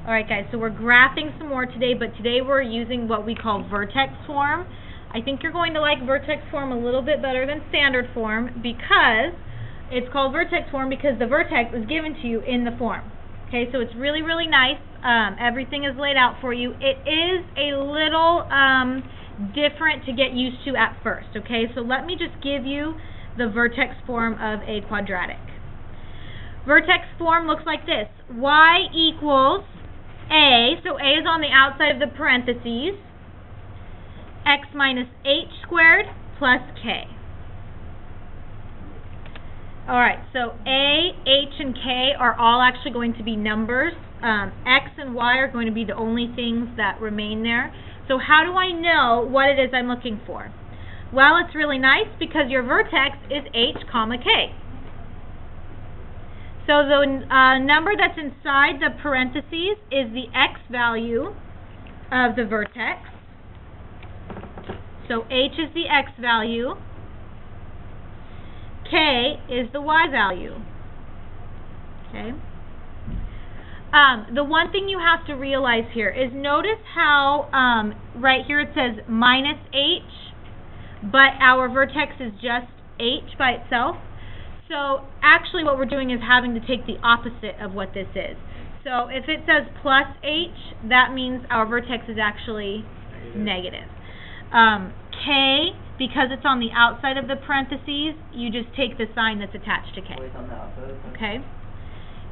Alright guys, so we're graphing some more today, but today we're using what we call vertex form. I think you're going to like vertex form a little bit better than standard form because it's called vertex form because the vertex is given to you in the form. Okay, so it's really, really nice. Everything is laid out for you. It is a little different to get used to at first. Okay, so let me just give you the vertex form of a quadratic. Vertex form looks like this. Y equals A, so A is on the outside of the parentheses, x minus h squared plus k. Alright, so A, H, and K are all actually going to be numbers. X and Y are going to be the only things that remain there. So how do I know what it is I'm looking for? Well, it's really nice because your vertex is H comma K. So the number that's inside the parentheses is the x value of the vertex. So H is the x value. K is the y value. Okay. The one thing you have to realize here is notice how right here it says minus h, but our vertex is just h by itself. So actually what we're doing is having to take the opposite of what this is. So if it says plus h, that means our vertex is actually negative. K, because it's on the outside of the parentheses, you just take the sign that's attached to K. Okay?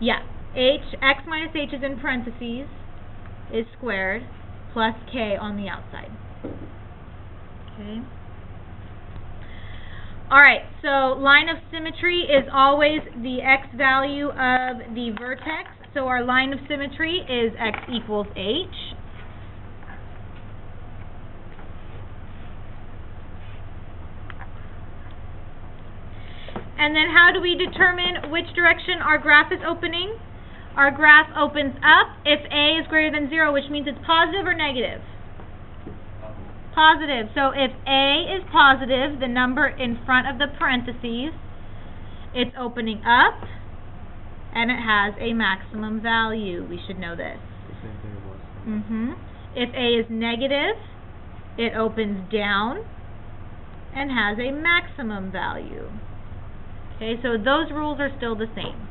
Yeah. X minus h is in parentheses, is squared, plus K on the outside. Okay? Alright, so line of symmetry is always the x value of the vertex. So our line of symmetry is x equals h. And then how do we determine which direction our graph is opening? Our graph opens up if A is greater than 0, which means it's positive or negative? Positive. So if A is positive, the number in front of the parentheses, it's opening up, and it has a maximum value. We should know this. If A is negative, it opens down and has a maximum value. Okay, so those rules are still the same.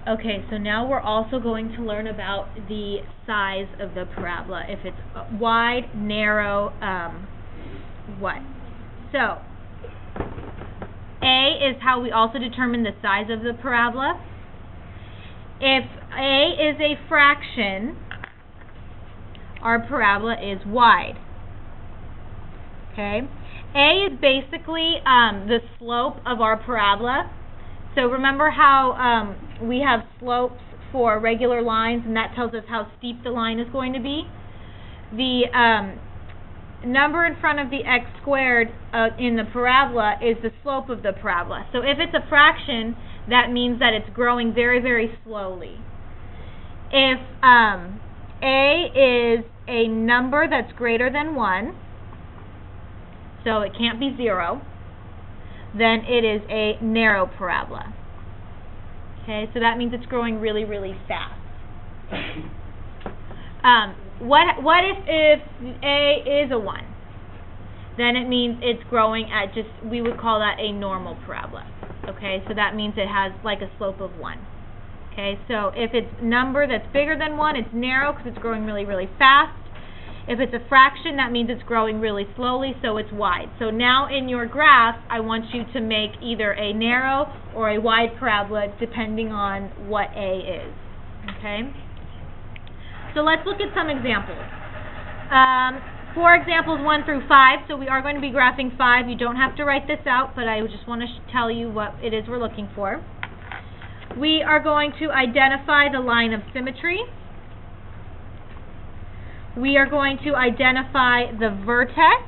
Okay, so now we're also going to learn about the size of the parabola. If it's wide, narrow, what? So, A is how we also determine the size of the parabola. If A is a fraction, our parabola is wide. Okay? A is basically the slope of our parabola. So remember how we have slopes for regular lines, and that tells us how steep the line is going to be? The number in front of the x squared in the parabola is the slope of the parabola. So if it's a fraction, that means that it's growing very, very slowly. If A is a number that's greater than 1, so it can't be 0, then it is a narrow parabola. Okay, so that means it's growing really, really fast. What if A is a 1? Then it means it's growing at just, we would call that a normal parabola. Okay, so that means it has like a slope of 1. Okay, so if it's a number that's bigger than 1, it's narrow because it's growing really, really fast. If it's a fraction, that means it's growing really slowly, so it's wide. So now in your graph, I want you to make either a narrow or a wide parabola depending on what A is. Okay? So let's look at some examples. For examples 1 through 5, so we are going to be graphing 5. You don't have to write this out, but I just want to tell you what it is we're looking for. We are going to identify the line of symmetry. We are going to identify the vertex,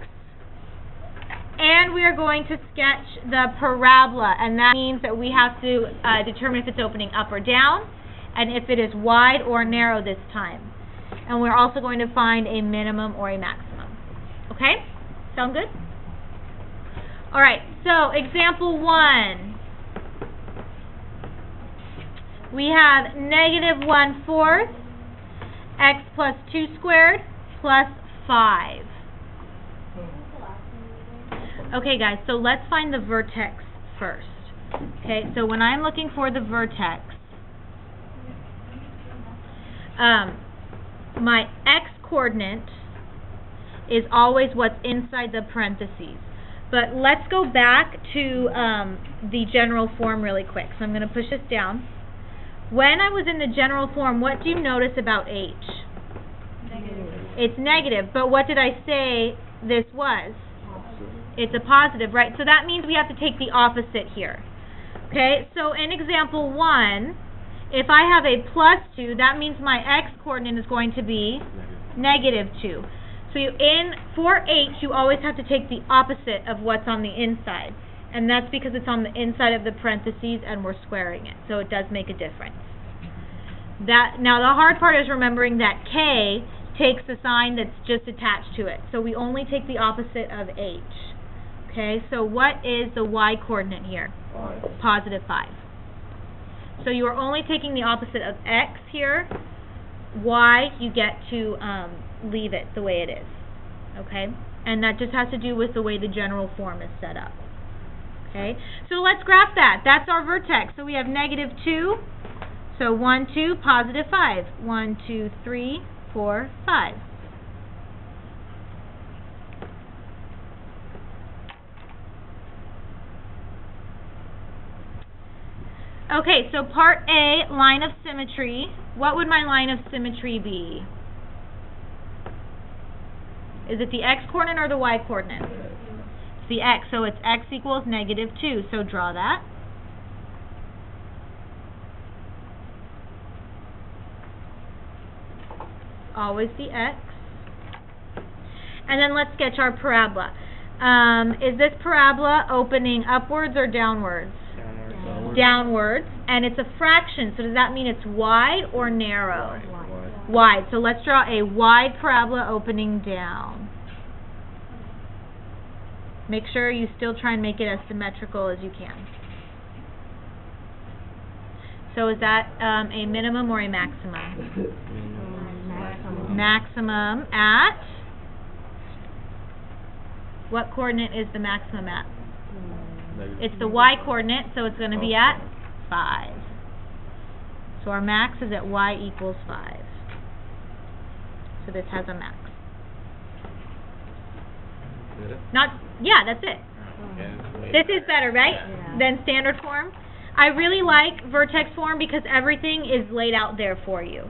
and we are going to sketch the parabola, and that means that we have to determine if it's opening up or down, and if it is wide or narrow this time. And we're also going to find a minimum or a maximum. Okay? Sound good? Alright, so example 1. We have negative 1/4 x plus 2 squared plus 5. Okay guys, so let's find the vertex first. Okay, so when I'm looking for the vertex, my x-coordinate is always what's inside the parentheses. But let's go back to the general form really quick. So I'm going to push this down. When I was in the general form, what do you notice about h? Negative. It's negative, but what did I say this was? It's a positive, right? So that means we have to take the opposite here. Okay, so in example 1, if I have a plus 2, that means my x-coordinate is going to be negative 2. So for h, you always have to take the opposite of what's on the inside. And that's because it's on the inside of the parentheses and we're squaring it. So it does make a difference. Now the hard part is remembering that k takes the sign that's just attached to it. So we only take the opposite of h. Okay, so what is the y-coordinate here? 5. Positive 5. So you are only taking the opposite of x here. Y, you get to leave it the way it is. Okay? And that just has to do with the way the general form is set up. Okay? So let's graph that. That's our vertex. So we have negative 2. So 1, 2, positive 5. 1, 2, 3, 4, 5. Okay, so part A, line of symmetry. What would my line of symmetry be? Is it the x-coordinate or the y-coordinate? It's the x, so it's x equals negative 2. So draw that. Always the x. And then let's sketch our parabola. Is this parabola opening upwards or downwards? Downwards, and it's a fraction, so does that mean it's wide or narrow? Wide. So let's draw a wide parabola opening down. Make sure you still try and make it as symmetrical as you can. So is that a minimum or a maximum? Maximum at? What coordinate is the maximum at? It's the y-coordinate, so it's going to be at 5. So our max is at y equals 5. So this has a max. Yeah, that's it. This is better, right? Than standard form. I really like vertex form because everything is laid out there for you.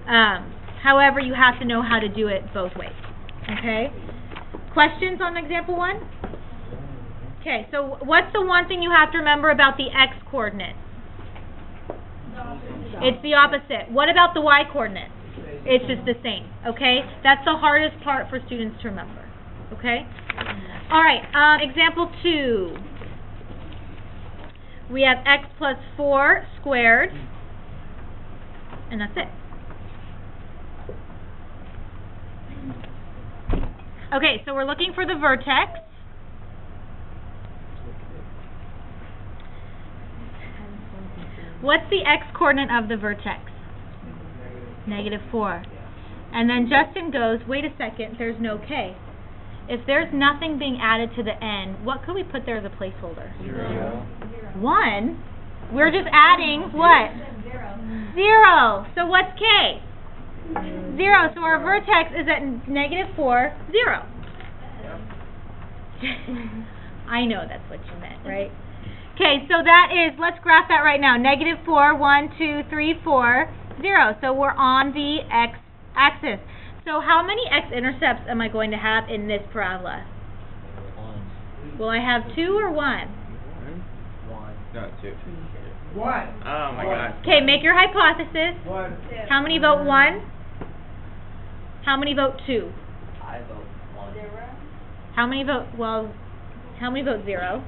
However, you have to know how to do it both ways. Okay? Questions on example 1? Okay, so what's the one thing you have to remember about the x-coordinate? It's the opposite. What about the y-coordinate? It's just the same, okay? That's the hardest part for students to remember, okay? All right, example 2. We have x plus 4 squared, and that's it. Okay, so we're looking for the vertex. What's the x-coordinate of the vertex? Negative 4. And then Justin goes, wait a second, there's no k. If there's nothing being added to the end, what could we put there as a placeholder? 0. 1? We're just adding what? 0. So what's k? 0. So our vertex is at negative 4, 0. I know that's what you meant, right? Okay, so that is, let's graph that right now. Negative 4, 1, 2, 3, 4, 0. So we're on the x-axis. So how many x-intercepts am I going to have in this parabola? 1. Will I have 2 or 1? 1. No, 2. 1. Oh my God. Okay, make your hypothesis. 1. How many vote 1? How many vote 2? I vote 1. 0. How many vote, well, how many vote 0?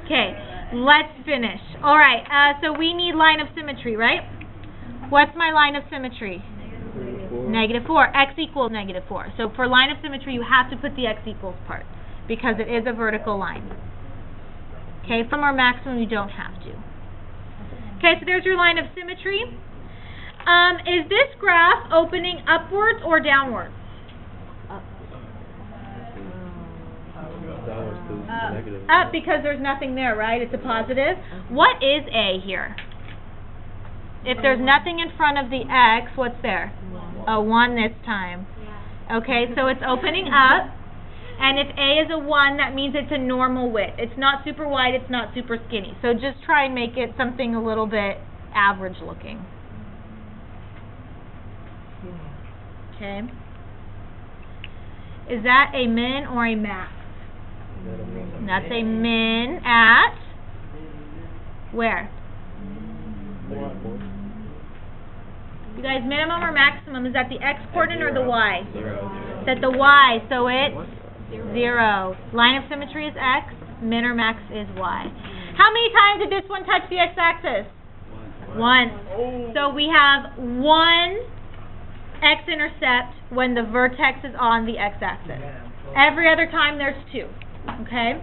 Okay, let's finish. All right, so we need line of symmetry, right? What's my line of symmetry? Negative 4. X equals negative 4. So for line of symmetry, you have to put the x equals part because it is a vertical line. Okay, from our maximum, you don't have to. Okay, so there's your line of symmetry. Is this graph opening upwards or downwards? Up, because there's nothing there, right? It's a positive. What is A here? If there's nothing in front of the X, what's there? A 1 this time. Okay, so it's opening up. And if A is a 1, that means it's a normal width. It's not super wide, it's not super skinny. So just try and make it something a little bit average looking. Okay. Is that a min or a max? That's a min at where? You guys, minimum or maximum? Is that the x coordinate or the y? Is that the y? So it's 0. Line of symmetry is x. Min or max is y. How many times did this one touch the x-axis? Once. So we have 1 x-intercept when the vertex is on the x-axis. Every other time there's 2. Okay?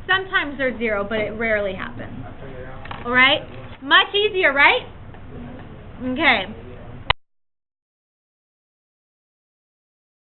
Sometimes there's 0, but it rarely happens. Alright? Much easier, right? Okay.